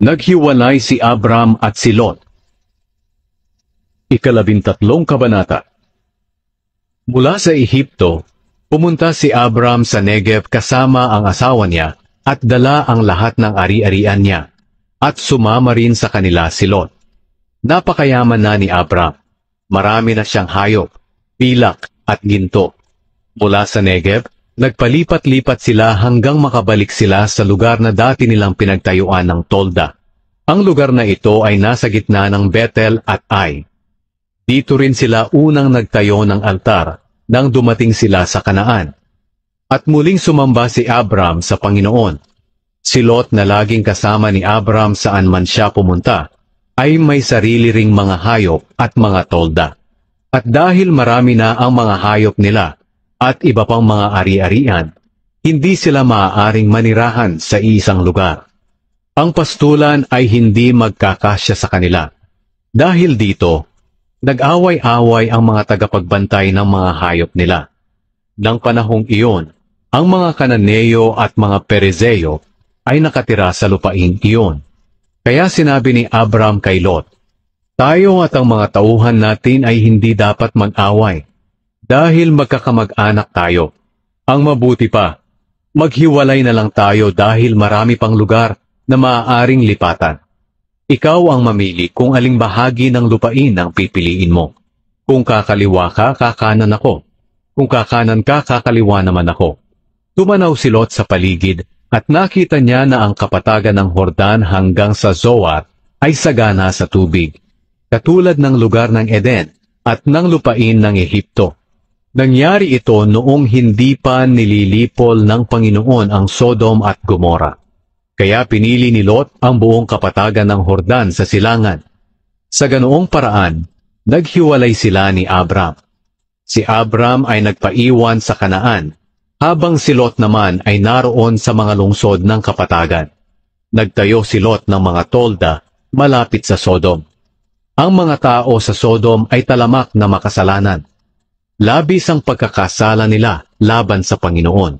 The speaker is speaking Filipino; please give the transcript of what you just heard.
Naghiwalay si Abram at si Lot. Ikalabintatlong kabanata. Mula sa Ehipto, pumunta si Abram sa Negev kasama ang asawa niya at dala ang lahat ng ari-arian niya, at sumama rin sa kanila si Lot. Napakayaman na ni Abram. Marami na siyang hayop, pilak at ginto. Mula sa Negev, nagpalipat-lipat sila hanggang makabalik sila sa lugar na dati nilang pinagtayuan ng tolda. Ang lugar na ito ay nasa gitna ng Bethel at Ai. Dito rin sila unang nagtayo ng altar nang dumating sila sa Kanaan. At muling sumamba si Abram sa Panginoon. Si Lot na laging kasama ni Abram saan man siya pumunta, ay may sarili ring mga hayop at mga tolda. At dahil marami na ang mga hayop nila, at iba pang mga ari-arian, hindi sila maaaring manirahan sa isang lugar. Ang pastulan ay hindi magkakasya sa kanila. Dahil dito, nag-away-away ang mga tagapagbantay ng mga hayop nila. Nang panahong iyon, ang mga Kananeo at mga Perezeo ay nakatira sa lupaing iyon. Kaya sinabi ni Abram kay Lot, "Tayo at ang mga tauhan natin ay hindi dapat mag-away. Dahil magkakamag-anak tayo, ang mabuti pa, maghiwalay na lang tayo dahil marami pang lugar na maaaring lipatan. Ikaw ang mamili kung aling bahagi ng lupain ang pipiliin mo. Kung kakaliwa ka, kakanan ako. Kung kakanan ka, kakaliwa naman ako." Tumanaw si Lot sa paligid at nakita niya na ang kapatagan ng Hordan hanggang sa Zoar ay sagana sa tubig, katulad ng lugar ng Eden at ng lupain ng Ehipto. Nangyari ito noong hindi pa nililipol ng Panginoon ang Sodom at Gomora. Kaya pinili ni Lot ang buong kapatagan ng Hordan sa silangan. Sa ganoong paraan, naghiwalay sila ni Abram. Si Abram ay nagpaiwan sa Kanaan, habang si Lot naman ay naroon sa mga lungsod ng kapatagan. Nagtayo si Lot ng mga tolda malapit sa Sodom. Ang mga tao sa Sodom ay talamak na makasalanan. Labis ang pagkakasala nila laban sa Panginoon.